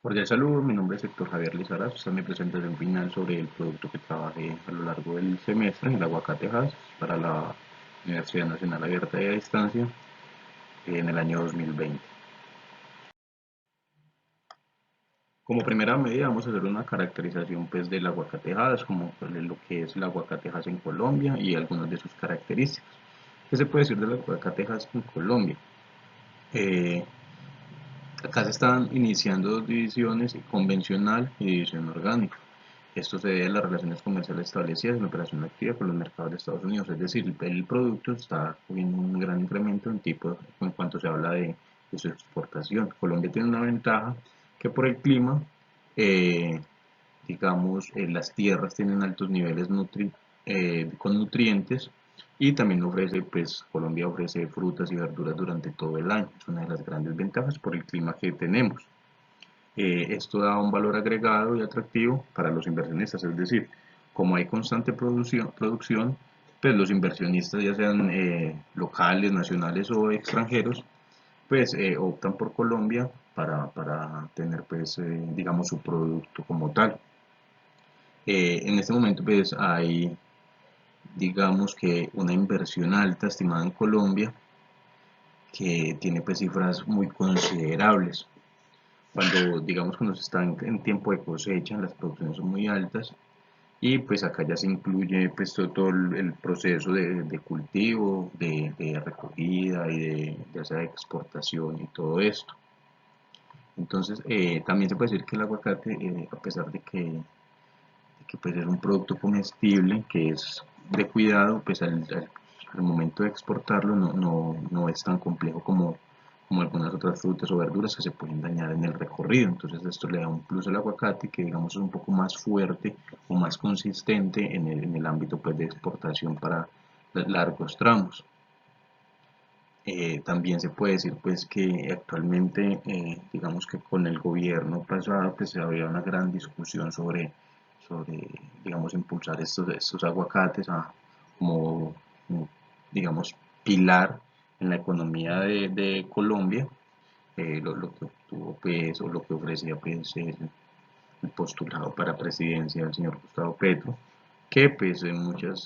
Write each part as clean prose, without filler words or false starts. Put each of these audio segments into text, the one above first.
Cordial saludo, mi nombre es Héctor Javier Lizarazo. Esta es mi presentación final sobre el producto que trabajé a lo largo del semestre, el aguacatejas, para la Universidad Nacional Abierta y a Distancia en el año 2020. Como primera medida vamos a hacer una caracterización pues, del aguacatejas, como pues, lo que es el aguacatejas en Colombia y algunas de sus características. ¿Qué se puede decir del aguacatejas en Colombia? Eh, Acá se están iniciando dos divisiones, convencional y división orgánica. Esto se debe a las relaciones comerciales establecidas en operación activa con los mercados de Estados Unidos, es decir, el producto está teniendo un gran incremento en tipo en cuanto se habla de su exportación. Colombia tiene una ventaja que por el clima, eh, digamos, las tierras tienen altos niveles con nutrientes y también ofrece, pues Colombia ofrece frutas y verduras durante todo el año. Es una de las grandes ventajas por el clima que tenemos. Esto da un valor agregado y atractivo para los inversionistas, es decir, como hay constante producción, pues los inversionistas, ya sean locales, nacionales o extranjeros, pues optan por Colombia para tener, pues, digamos, su producto como tal. En este momento, pues, hay, digamos que una inversión alta estimada en Colombia que tiene, pues, cifras muy considerables. Cuando se está en tiempo de cosecha, las producciones son muy altas y pues acá ya se incluye pues todo el proceso de cultivo, de recogida y de ya sea de exportación y todo esto. Entonces también se puede decir que el aguacate, a pesar de que pues es un producto comestible, que es de cuidado, pues al momento de exportarlo no es tan complejo como algunas otras frutas o verduras que se pueden dañar en el recorrido. Entonces esto le da un plus al aguacate que digamos es un poco más fuerte o más consistente en el ámbito pues, de exportación para largos tramos. También se puede decir pues que actualmente digamos que con el gobierno pasado pues había una gran discusión sobre digamos impulsar estos aguacates como, digamos pilar en la economía de Colombia. Lo que obtuvo pues o lo que ofrecía pues el postulado para presidencia del señor Gustavo Petro, que pues en muchos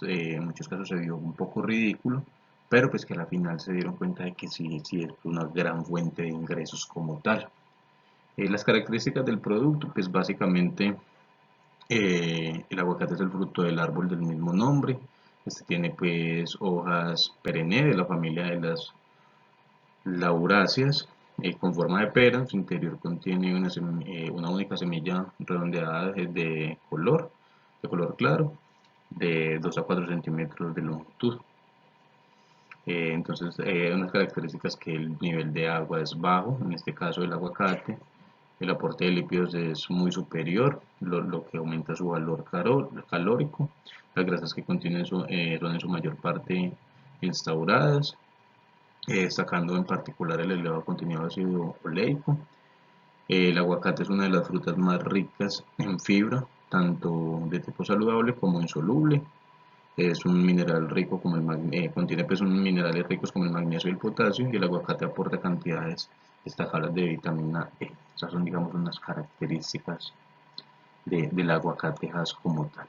casos se vio un poco ridículo, pero pues que a la final se dieron cuenta de que sí es una gran fuente de ingresos como tal. Las características del producto, pues básicamente el aguacate es el fruto del árbol del mismo nombre. Este tiene pues hojas perennes de la familia de las lauráceas, con forma de pera. Su interior contiene una única semilla redondeada de color claro, de 2 a 4 centímetros de longitud. Entonces, unas características que el nivel de agua es bajo, en este caso el aguacate, el aporte de lípidos es muy superior, lo que aumenta su valor calórico. Las grasas que contienen son en su mayor parte instauradas, destacando en particular el elevado contenido de ácido oleico. El aguacate es una de las frutas más ricas en fibra, tanto de tipo saludable como insoluble. Es un mineral rico como contiene pues minerales ricos como el magnesio y el potasio, y el aguacate aporta cantidades destacadas de vitamina E. Esas son, digamos, unas características del aguacatejas como tal.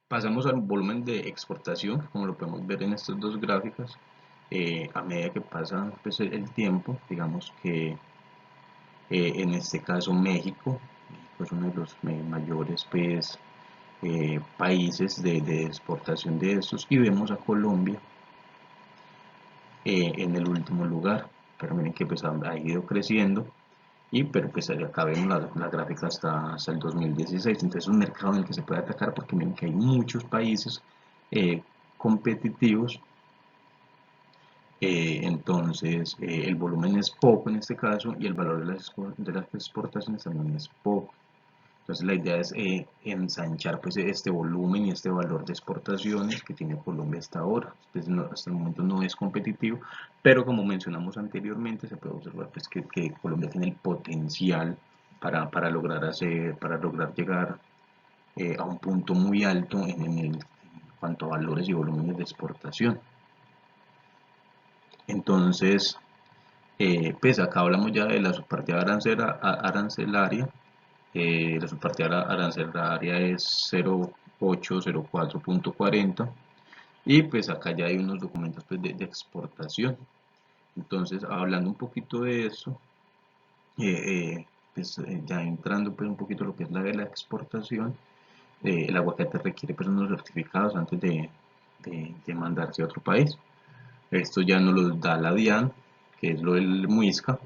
Pasamos al volumen de exportación, como lo podemos ver en estas dos gráficas. A medida que pasa pues, el tiempo, digamos que en este caso México es uno de los mayores pues, países de exportación de estos, y vemos a Colombia en el último lugar, pero miren que pues ha ido creciendo, pero pues acá vemos la gráfica hasta el 2016. Entonces es un mercado en el que se puede atacar porque miren que hay muchos países eh, competitivos. Entonces el volumen es poco en este caso y el valor de las exportaciones también es poco. Entonces la idea es ensanchar pues este volumen y este valor de exportaciones que tiene Colombia hasta ahora. Pues, hasta el momento no es competitivo, pero como mencionamos anteriormente se puede observar pues que Colombia tiene el potencial para lograr llegar a un punto muy alto en cuanto a valores y volúmenes de exportación. Entonces Pues acá hablamos ya de la subpartida arancelaria. La subpartida arancelaria es 0804.40 y pues acá ya hay unos documentos pues, de exportación. Entonces, hablando un poquito de eso, ya entrando pues un poquito lo que es la exportación, el aguacate requiere pues unos certificados antes de mandarse a otro país. Esto ya nos lo da la DIAN, que es lo del MUISCA,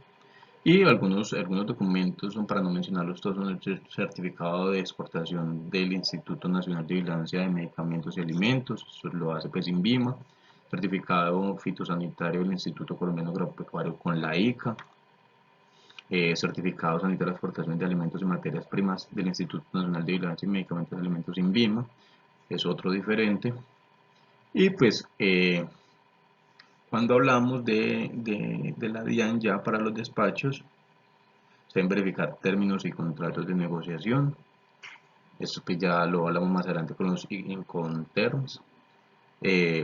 y algunos documentos son, para no mencionarlos todos, son el certificado de exportación del Instituto Nacional de Vigilancia de Medicamentos y Alimentos, eso lo hace pues INVIMA, certificado fitosanitario del Instituto Colombiano Agropecuario con la ICA, certificado sanitario de exportación de alimentos y materias primas del Instituto Nacional de Vigilancia y Medicamentos y Alimentos INVIMA, es otro diferente. Y pues cuando hablamos de la DIAN ya para los despachos, se deben verificar términos y contratos de negociación. Esto pues ya lo hablamos más adelante con los Incoterms.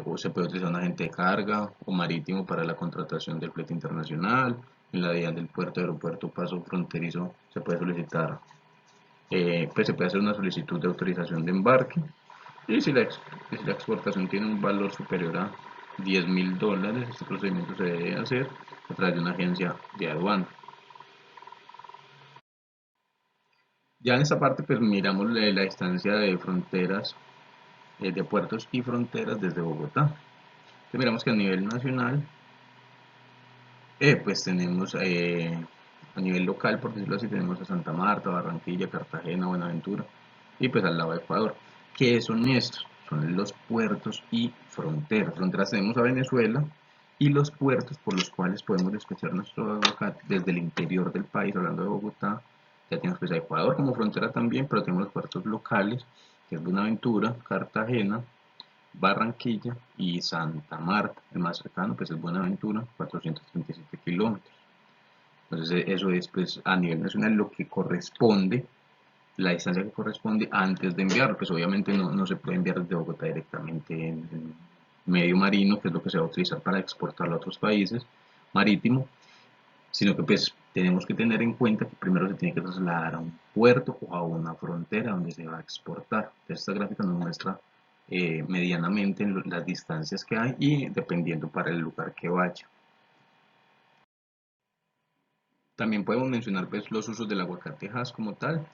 O se puede utilizar un agente de carga o marítimo para la contratación del flete internacional. En la DIAN del puerto, aeropuerto, paso fronterizo se puede solicitar, pues se puede hacer una solicitud de autorización de embarque. Y si la exportación tiene un valor superior a $10.000, este procedimiento se debe hacer a través de una agencia de aduana. Ya en esta parte pues miramos la distancia de fronteras, de puertos y fronteras desde Bogotá. Entonces miramos que a nivel nacional, pues tenemos a nivel local, por decirlo así, tenemos a Santa Marta, Barranquilla, Cartagena, Buenaventura y pues al lado de Ecuador. ¿Qué son estos? Son los puertos y fronteras. Fronteras tenemos a Venezuela y los puertos por los cuales podemos despachar nuestro aguacate desde el interior del país, hablando de Bogotá. Ya tenemos pues a Ecuador como frontera también, pero tenemos los puertos locales, que es Buenaventura, Cartagena, Barranquilla y Santa Marta. El más cercano pues es Buenaventura, 437 kilómetros. Entonces eso es pues a nivel nacional lo que corresponde, la distancia que corresponde antes de enviarlo. Pues obviamente no se puede enviar desde Bogotá directamente en medio marino, que es lo que se va a utilizar para exportarlo a otros países, marítimo, sino que pues tenemos que tener en cuenta que primero se tiene que trasladar a un puerto o a una frontera donde se va a exportar. Esta gráfica nos muestra medianamente las distancias que hay y dependiendo para el lugar que vaya. También podemos mencionar pues los usos del aguacatejas como tal,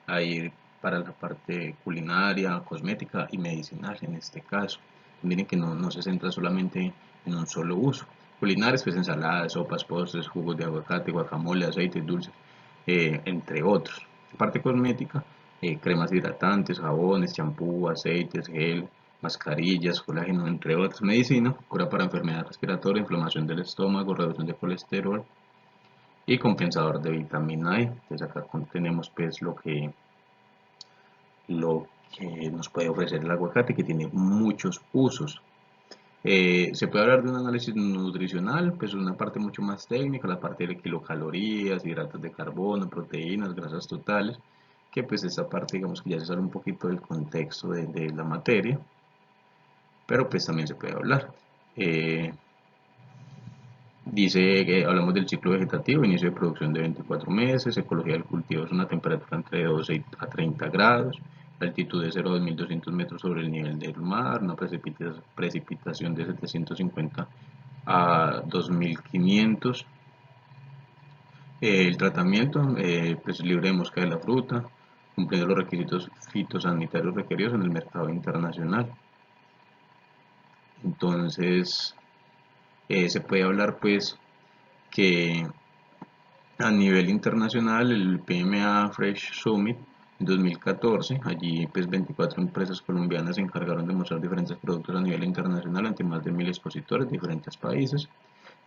ahí para la parte culinaria, cosmética y medicinal en este caso. Miren que no se centra solamente en un solo uso. Culinarias, pues ensaladas, sopas, postres, jugos de aguacate, guacamole, aceites dulces, entre otros. Parte cosmética, cremas hidratantes, jabones, champú, aceites, gel, mascarillas, colágeno, entre otros. Medicina, cura para enfermedad respiratoria, inflamación del estómago, reducción de colesterol y compensador de vitamina E. Entonces acá tenemos pues lo que nos puede ofrecer el aguacate, que tiene muchos usos. Se puede hablar de un análisis nutricional, pues una parte mucho más técnica, la parte de kilocalorías, hidratos de carbono, proteínas, grasas totales, que pues esta parte digamos que ya se sale un poquito del contexto de la materia, pero pues también se puede hablar. Dice que hablamos del ciclo vegetativo, inicio de producción de 24 meses, ecología del cultivo es una temperatura entre 12 a 30 grados, altitud de 0 a 2200 metros sobre el nivel del mar, una precipitación de 750 a 2500. El tratamiento, pues libre de mosca de la fruta, cumpliendo los requisitos fitosanitarios requeridos en el mercado internacional. Entonces, se puede hablar pues que a nivel internacional el PMA Fresh Summit en 2014, allí pues 24 empresas colombianas se encargaron de mostrar diferentes productos a nivel internacional ante más de 1000 expositores de diferentes países.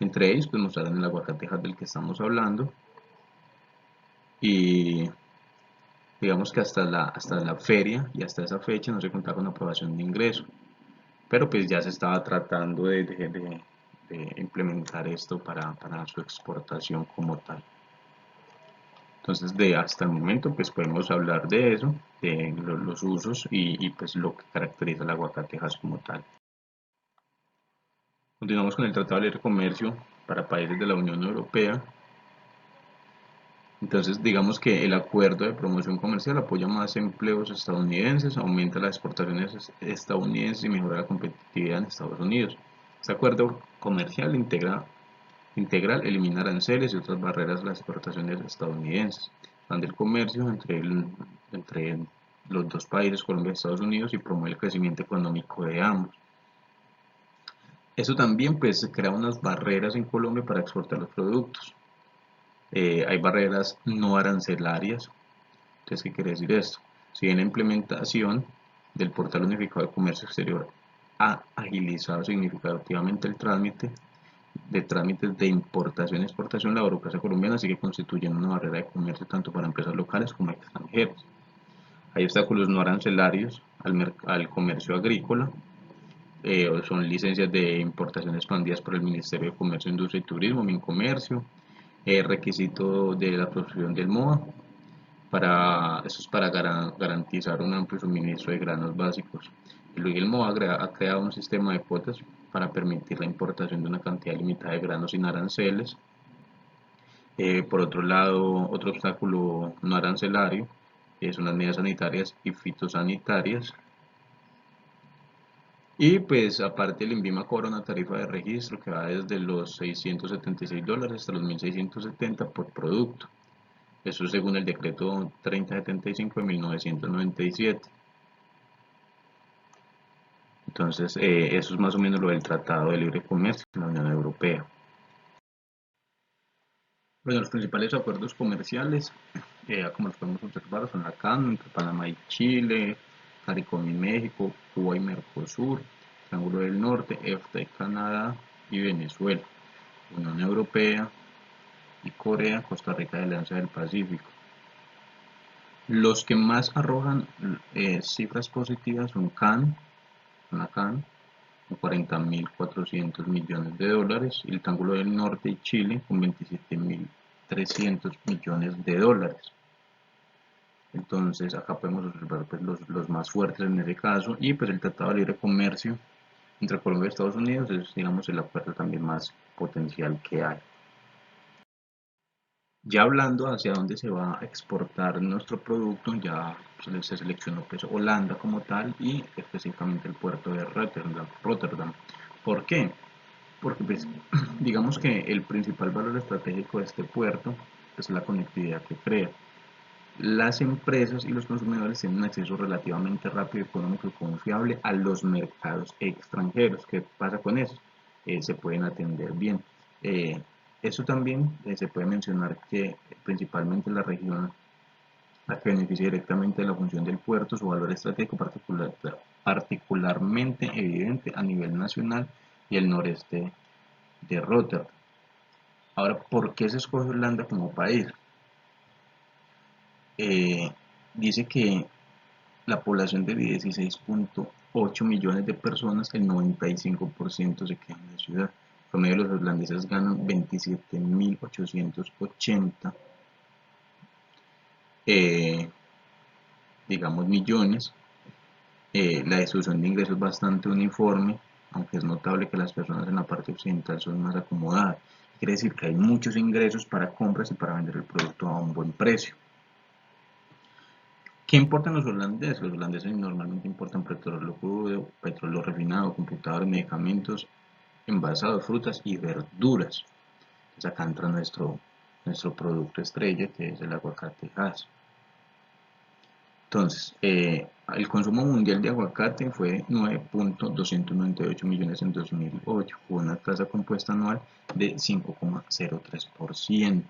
Entre ellos pues mostraron el aguacatejas del que estamos hablando y digamos que hasta la feria y hasta esa fecha no se contaba con aprobación de ingreso, pero pues ya se estaba tratando de implementar esto para su exportación como tal. Entonces, hasta el momento, pues podemos hablar de eso, de los usos y pues lo que caracteriza el aguacatejas como tal. Continuamos con el Tratado de Libre Comercio para países de la Unión Europea. Entonces, digamos que el acuerdo de promoción comercial apoya más empleos estadounidenses, aumenta las exportaciones estadounidenses y mejora la competitividad en Estados Unidos. Este acuerdo comercial integral elimina aranceles y otras barreras a las exportaciones estadounidenses, expande el comercio entre los dos países, Colombia y Estados Unidos, y promueve el crecimiento económico de ambos. Eso también pues crea unas barreras en Colombia para exportar los productos. Hay barreras no arancelarias. Entonces, ¿qué quiere decir esto? Si bien la implementación del portal unificado de comercio exterior ha agilizado significativamente el trámite de trámites de importación y exportación, la burocracia colombiana sigue constituyendo una barrera de comercio tanto para empresas locales como extranjeras. Hay obstáculos no arancelarios al comercio agrícola, son licencias de importación expandidas por el Ministerio de Comercio, Industria y Turismo, Mincomercio, requisito de la producción del MOA, eso es para garantizar un amplio suministro de granos básicos. El MOA ha creado un sistema de cuotas para permitir la importación de una cantidad limitada de granos sin aranceles. Por otro lado, otro obstáculo no arancelario son las medidas sanitarias y fitosanitarias. Y pues aparte el INVIMA cobra una tarifa de registro que va desde los $676 hasta los 1.670 por producto. Eso según el decreto 3075 de 1997. Entonces, eso es más o menos lo del Tratado de Libre Comercio de la Unión Europea. Bueno, los principales acuerdos comerciales, como los podemos observar, son la CAN entre Panamá y Chile, CARICOM y México, Cuba y Mercosur, Triángulo del Norte, EFTA y Canadá y Venezuela, Unión Europea y Corea, Costa Rica y Alianza del Pacífico. Los que más arrojan cifras positivas son la CAN, con 40.400 millones de dólares, y el Triángulo del Norte y Chile con 27.300 millones de dólares. Entonces acá podemos observar pues, los más fuertes en ese caso, y pues el Tratado de Libre Comercio entre Colombia y Estados Unidos es, digamos, el acuerdo también más potencial que hay. Ya hablando hacia dónde se va a exportar nuestro producto, ya pues, se seleccionó pues, Holanda como tal y específicamente el puerto de Rotterdam. ¿Por qué? Porque pues, digamos que el principal valor estratégico de este puerto es la conectividad que crea. Las empresas y los consumidores tienen un acceso relativamente rápido, económico y confiable a los mercados extranjeros. ¿Qué pasa con eso? Se pueden atender bien. Eh, Eso también se puede mencionar que principalmente la región la que beneficia directamente de la función del puerto, su valor estratégico particularmente evidente a nivel nacional y el noreste de Rotterdam. Ahora, ¿por qué se escoge Holanda como país? Eh, Dice que la población de 16.8 millones de personas, el 95% se queda en la ciudad. El promedio de los holandeses ganan 27.880 digamos millones. La distribución de ingresos es bastante uniforme, aunque es notable que las personas en la parte occidental son más acomodadas. Quiere decir que hay muchos ingresos para compras y para vender el producto a un buen precio. ¿Qué importan los holandeses? Los holandeses normalmente importan petróleo crudo, petróleo refinado, computadores, medicamentos, envasados, frutas y verduras. Entonces acá entra nuestro producto estrella, que es el aguacate Hass. Entonces, el consumo mundial de aguacate fue 9.298 millones en 2008, con una tasa compuesta anual de 5,03%.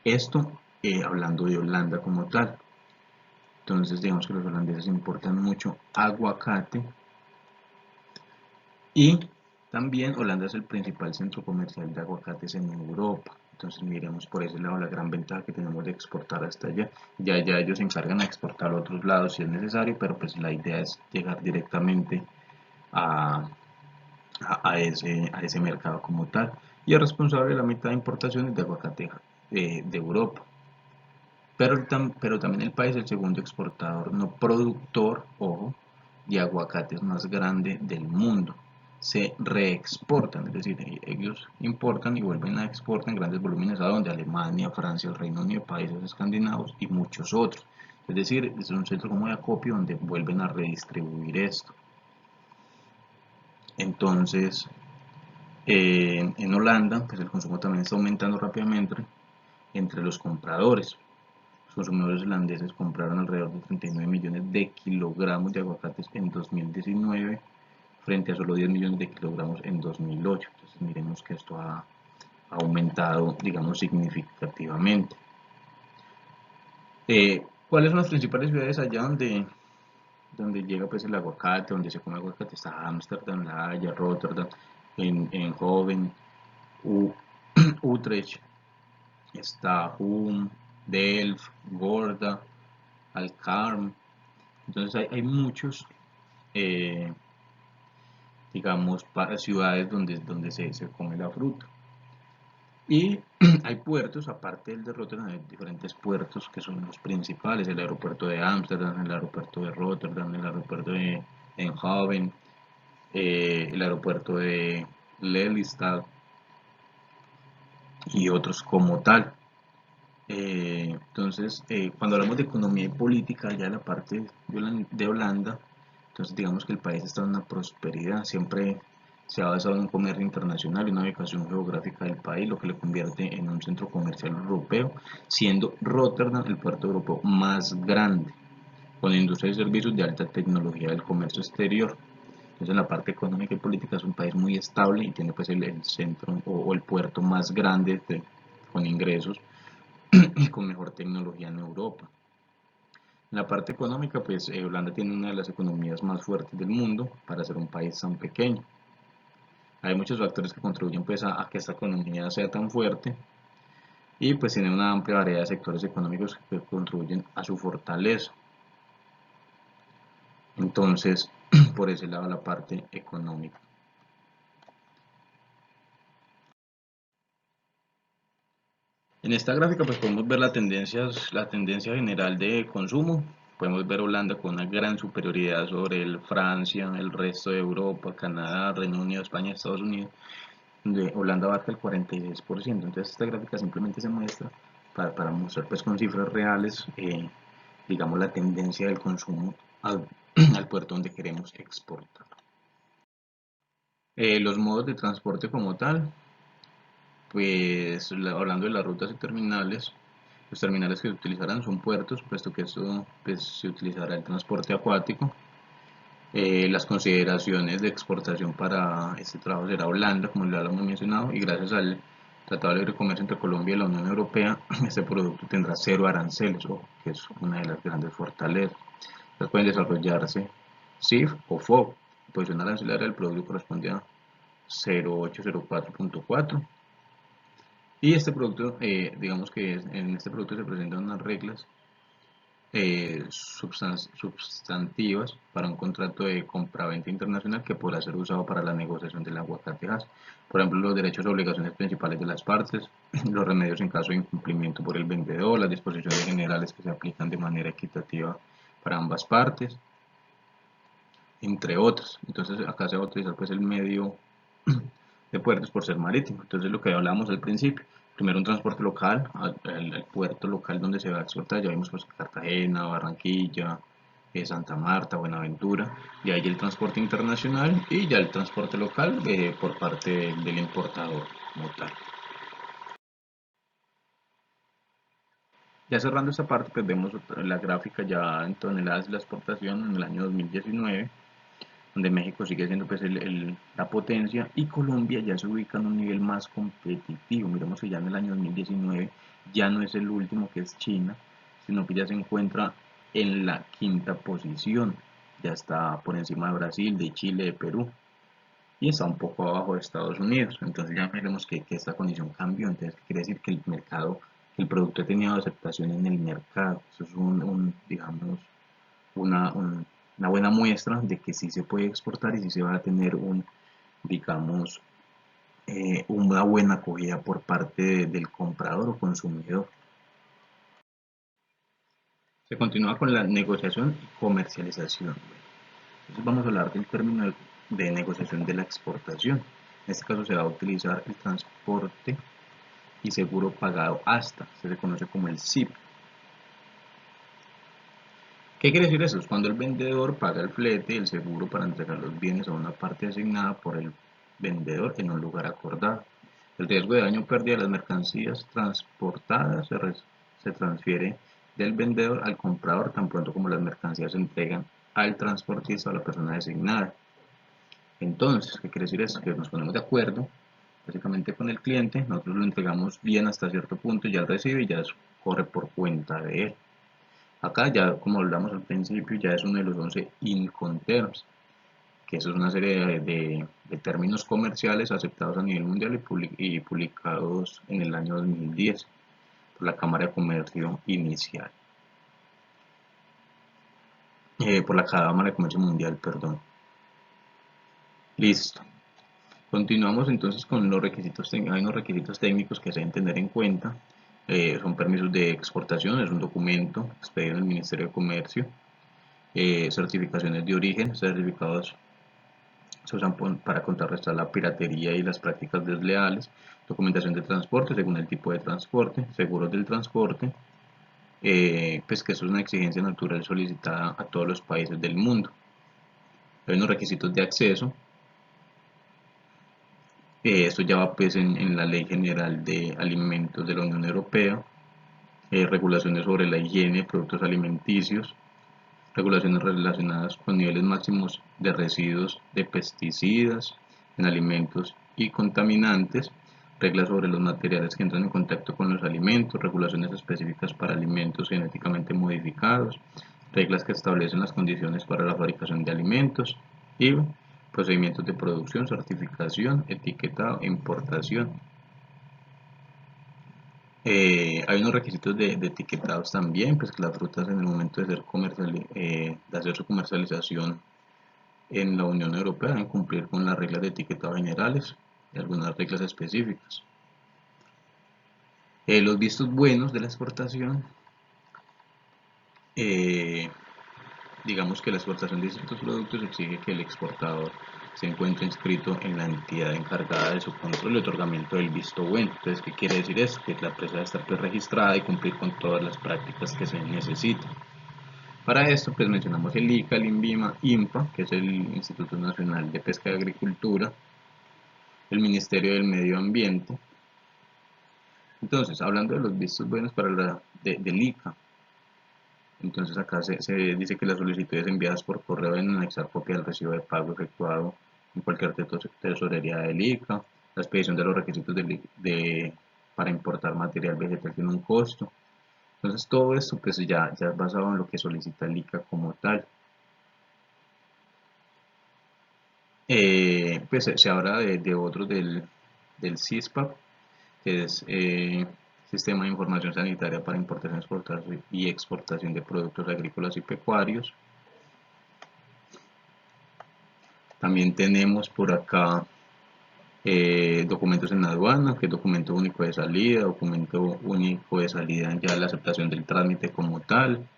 Esto hablando de Holanda como tal. Entonces, digamos que los holandeses importan mucho aguacate y también Holanda es el principal centro comercial de aguacates en Europa. Entonces miremos por ese lado la gran ventaja que tenemos de exportar hasta allá. Ya ellos se encargan de exportar a otros lados si es necesario, pero pues la idea es llegar directamente a, a ese mercado como tal. Y es responsable de la mitad de importaciones de aguacate de Europa. Pero también el país es el segundo exportador no productor, ojo, de aguacates más grande del mundo. se reexportan, es decir, ellos importan y vuelven a exportar en grandes volúmenes a donde Alemania, Francia, el Reino Unido, países escandinavos y muchos otros. Es decir, es un centro como de acopio donde vuelven a redistribuir esto. Entonces, en Holanda, pues el consumo también está aumentando rápidamente entre los compradores. Los consumidores holandeses compraron alrededor de 39 millones de kilogramos de aguacates en 2019 frente a solo 10 millones de kilogramos en 2008. Entonces miremos que esto ha aumentado, digamos, significativamente. ¿Cuáles son las principales ciudades allá donde llega pues el aguacate, donde se come aguacate? Está Ámsterdam, La Haya, Rotterdam, en Hoven, Utrecht, está Hum, Delft, Gorda, Alcarm. Entonces hay muchos, eh, digamos, ciudades donde se come la fruta. Y hay puertos, aparte del de Rotterdam, hay diferentes puertos que son los principales, el aeropuerto de Ámsterdam, el aeropuerto de Rotterdam, el aeropuerto de Eindhoven, el aeropuerto de Lelystad y otros como tal. Entonces, cuando hablamos de economía y política, ya la parte de Holanda, entonces digamos que el país está en una prosperidad, siempre se ha basado en un comercio internacional y una ubicación geográfica del país, lo que le convierte en un centro comercial europeo, siendo Rotterdam el puerto europeo más grande, con industria y servicios de alta tecnología del comercio exterior. Entonces, en la parte económica y política es un país muy estable y tiene pues el centro o el puerto más grande con ingresos y con mejor tecnología en Europa. En la parte económica, pues Holanda tiene una de las economías más fuertes del mundo para ser un país tan pequeño. Hay muchos factores que contribuyen pues a que esta economía sea tan fuerte y pues tiene una amplia variedad de sectores económicos que contribuyen a su fortaleza. Entonces, por ese lado la parte económica. En esta gráfica pues podemos ver la tendencia general de consumo. Podemos ver Holanda con una gran superioridad sobre Francia, el resto de Europa, Canadá, Reino Unido, España, Estados Unidos, donde Holanda abarca el 46%. Entonces esta gráfica simplemente se muestra para mostrar pues con cifras reales, digamos, la tendencia del consumo al, al puerto donde queremos exportar. Los modos de transporte como tal, pues hablando de las rutas y terminales, los terminales que se utilizarán son puertos, puesto que esto pues, se utilizará el transporte acuático. Las consideraciones de exportación para este trabajo será Holanda, como ya lo hemos mencionado, y gracias al Tratado de Libre Comercio entre Colombia y la Unión Europea, este producto tendrá cero aranceles, que es una de las grandes fortalezas. Entonces pueden desarrollarse CIF o FOB. La posición arancelaria del producto corresponde a 0804.4. Y este producto, digamos que en este producto se presentan unas reglas substantivas para un contrato de compraventa internacional que podrá ser usado para la negociación del aguacatejas. Por ejemplo, los derechos y obligaciones principales de las partes, los remedios en caso de incumplimiento por el vendedor, las disposiciones generales que se aplican de manera equitativa para ambas partes, entre otros. Entonces acá se va a utilizar pues el medio de puertos por ser marítimo. Entonces lo que hablábamos al principio, primero un transporte local al puerto local donde se va a exportar, ya vimos pues Cartagena, Barranquilla, Santa Marta, Buenaventura, y ahí el transporte internacional y ya el transporte local por parte del importador como tal. Ya cerrando esta parte, pues vemos la gráfica ya en toneladas de la exportación en el año 2019, donde México sigue siendo pues la potencia y Colombia ya se ubica en un nivel más competitivo. Miremos que ya en el año 2019 ya no es el último que es China, sino que ya se encuentra en la quinta posición, ya está por encima de Brasil, de Chile, de Perú y está un poco abajo de Estados Unidos. Entonces ya veremos que esta condición cambió, entonces quiere decir que el mercado, el producto ha tenido aceptación en el mercado. Eso es digamos, una, una buena muestra de que sí se puede exportar y sí se va a tener digamos, una buena acogida por parte del comprador o consumidor. Se continúa con la negociación y comercialización. Entonces vamos a hablar del término de negociación de la exportación. En este caso se va a utilizar el transporte y seguro pagado hasta, se le conoce como el SIP. ¿Qué quiere decir eso? Es cuando el vendedor paga el flete y el seguro para entregar los bienes a una parte asignada por el vendedor en un lugar acordado. El riesgo de daño o pérdida de las mercancías transportadas se transfiere del vendedor al comprador tan pronto como las mercancías se entregan al transportista o a la persona designada. Entonces, ¿qué quiere decir eso? Que nos ponemos de acuerdo básicamente con el cliente, nosotros lo entregamos bien hasta cierto punto, ya él recibe y ya corre por cuenta de él. Acá ya, como hablamos al principio, ya es uno de los 11 Incoterms, que eso es una serie de términos comerciales aceptados a nivel mundial y publicados en el año 2010 por la Cámara de Comercio Inicial, por la Cámara de Comercio Mundial, perdón. Listo. Continuamos entonces con los requisitos, hay unos requisitos técnicos que se deben tener en cuenta. Son permisos de exportación, es un documento expedido en el Ministerio de Comercio. Certificaciones de origen, certificados se usan para contrarrestar la piratería y las prácticas desleales. Documentación de transporte según el tipo de transporte, seguros del transporte, pues que eso es una exigencia natural solicitada a todos los países del mundo. Hay unos requisitos de acceso. Esto ya va pues en la Ley General de Alimentos de la Unión Europea, regulaciones sobre la higiene de productos alimenticios, regulaciones relacionadas con niveles máximos de residuos de pesticidas en alimentos y contaminantes, reglas sobre los materiales que entran en contacto con los alimentos, regulaciones específicas para alimentos genéticamente modificados, reglas que establecen las condiciones para la fabricación de alimentos y procedimientos de producción, certificación, etiquetado e importación. Hay unos requisitos de etiquetados también, pues que las frutas en el momento de hacer su comercialización en la Unión Europea deben cumplir con las reglas de etiquetado generales y algunas reglas específicas. Los vistos buenos de la exportación, eh, digamos que la exportación de ciertos productos exige que el exportador se encuentre inscrito en la entidad encargada de su control y otorgamiento del visto bueno. Entonces, ¿qué quiere decir eso? Que la empresa debe estar pues registrada y cumplir con todas las prácticas que se necesitan. Para esto, pues mencionamos el ICA, el INVIMA, INPA, que es el Instituto Nacional de Pesca y Agricultura, el Ministerio del Medio Ambiente. Entonces, hablando de los vistos buenos para del ICA, entonces acá se dice que las solicitudes enviadas por correo deben anexar copia del recibo de pago efectuado en cualquier tesorería del ICA, la expedición de los requisitos para importar material vegetal tiene un costo. Entonces todo esto pues ya es basado en lo que solicita el ICA como tal. Pues se habla de otros del CISPAP, que es Sistema de Información Sanitaria para Importación y Exportación de Productos Agrícolas y Pecuarios. También tenemos por acá documentos en la aduana, que es documento único de salida, documento único de salida ya la aceptación del trámite como tal,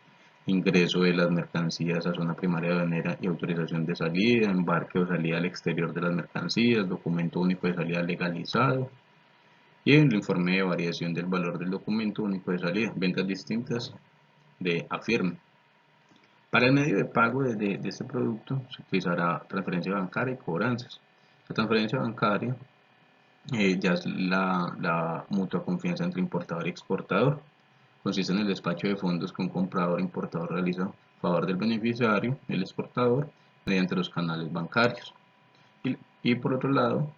ingreso de las mercancías a zona primaria aduanera y autorización de salida, embarque o salida al exterior de las mercancías, documento único de salida legalizado y el informe de variación del valor del documento único de salida, ventas distintas de afirme. Para el medio de pago de este producto se utilizará transferencia bancaria y cobranzas. La transferencia bancaria ya es la mutua confianza entre importador y exportador. Consiste en el despacho de fondos que un comprador e importador realiza a favor del beneficiario, el exportador, mediante los canales bancarios. Y por otro lado,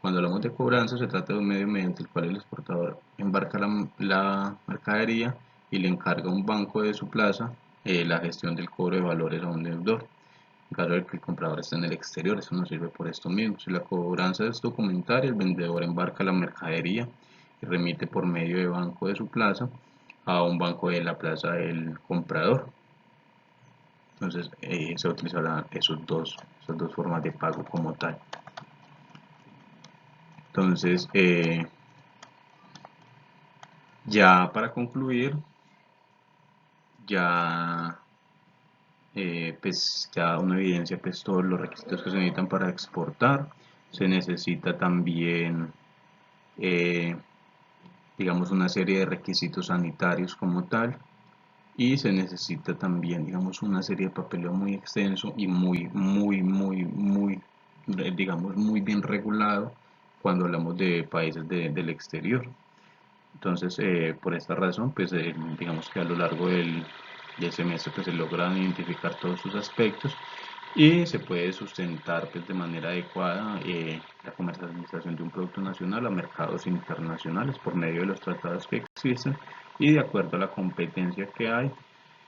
cuando hablamos de cobranza, se trata de un medio mediante el cual el exportador embarca la mercadería y le encarga a un banco de su plaza la gestión del cobro de valores a un deudor. En caso de que el comprador esté en el exterior, eso nos sirve por esto mismo. Si la cobranza es documentaria, el vendedor embarca la mercadería y remite por medio de banco de su plaza a un banco de la plaza del comprador. Entonces se utilizarán esas dos formas de pago como tal. Entonces, ya para concluir, ya pues ya uno evidencia pues todos los requisitos que se necesitan para exportar. Se necesita también, eh, digamos, una serie de requisitos sanitarios como tal, y se necesita también, digamos, una serie de papeleo muy extenso y muy, digamos, muy bien regulado cuando hablamos de países del exterior. Entonces, por esta razón, pues digamos que a lo largo del semestre pues, se logran identificar todos sus aspectos y se puede sustentar pues, de manera adecuada la comercialización de un producto nacional a mercados internacionales por medio de los tratados que existen y de acuerdo a la competencia que hay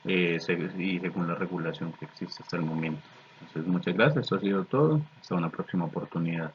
y según la regulación que existe hasta el momento. Entonces, muchas gracias, esto ha sido todo. Hasta una próxima oportunidad.